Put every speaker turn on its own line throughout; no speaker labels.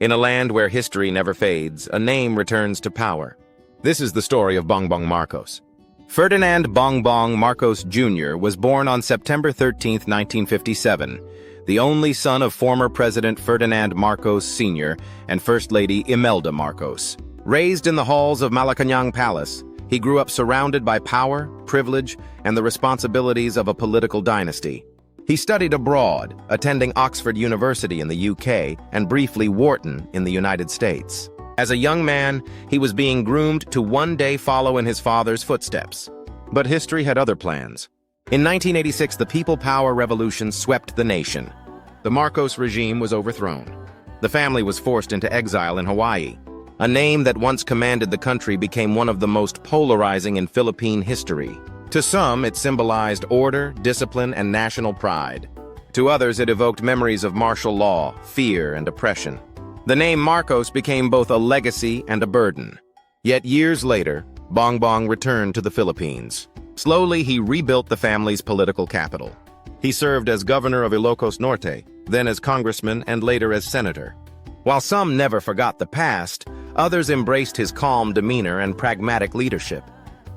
In a land where history never fades, a name returns to power. This is the story of Bongbong Marcos. Ferdinand Bongbong Marcos Jr. was born on September 13, 1957, the only son of former President Ferdinand Marcos Sr. and First Lady Imelda Marcos. Raised in the halls of Malacañang Palace, he grew up surrounded by power, privilege, and the responsibilities of a political dynasty. He studied abroad, attending Oxford University in the UK and briefly Wharton in the United States. As a young man, he was being groomed to one day follow in his father's footsteps. But history had other plans. In 1986, the People Power Revolution swept the nation. The Marcos regime was overthrown. The family was forced into exile in Hawaii. A name that once commanded the country became one of the most polarizing in Philippine history. To some, it symbolized order, discipline, and national pride. To others, it evoked memories of martial law, fear, and oppression. The name Marcos became both a legacy and a burden. Yet years later, Bongbong returned to the Philippines. Slowly, he rebuilt the family's political capital. He served as governor of Ilocos Norte, then as congressman, and later as senator. While some never forgot the past, others embraced his calm demeanor and pragmatic leadership.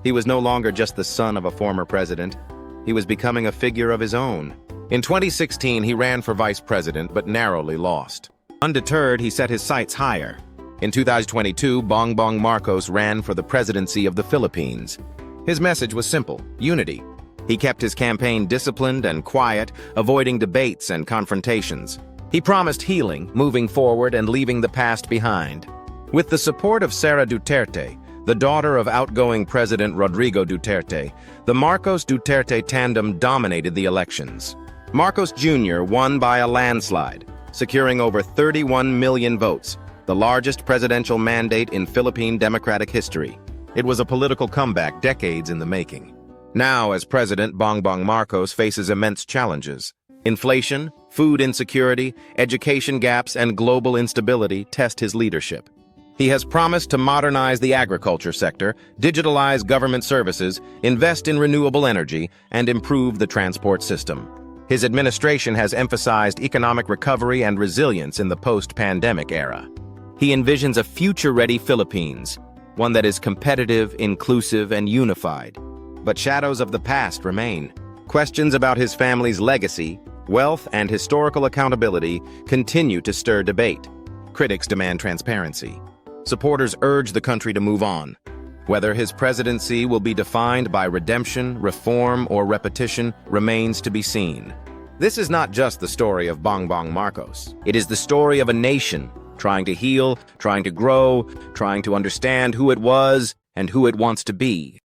He was no longer just the son of a former president. He was becoming a figure of his own. In 2016, he ran for vice president, but narrowly lost. Undeterred, he set his sights higher. In 2022, Bongbong Marcos ran for the presidency of the Philippines. His message was simple: unity. He kept his campaign disciplined and quiet, avoiding debates and confrontations. He promised healing, moving forward and leaving the past behind. With the support of Sara Duterte, the daughter of outgoing President Rodrigo Duterte, the Marcos-Duterte tandem dominated the elections. Marcos Jr. won by a landslide, securing over 31 million votes, the largest presidential mandate in Philippine democratic history. It was a political comeback decades in the making. Now, as president, Bongbong Marcos faces immense challenges. Inflation, food insecurity, education gaps, and global instability test his leadership. He has promised to modernize the agriculture sector, digitalize government services, invest in renewable energy, and improve the transport system. His administration has emphasized economic recovery and resilience in the post-pandemic era. He envisions a future-ready Philippines, one that is competitive, inclusive, and unified. But shadows of the past remain. Questions about his family's legacy, wealth, and historical accountability continue to stir debate. Critics demand transparency. Supporters urge the country to move on. Whether his presidency will be defined by redemption, reform, or repetition remains to be seen. This is not just the story of Bongbong Marcos. It is the story of a nation trying to heal, trying to grow, trying to understand who it was and who it wants to be.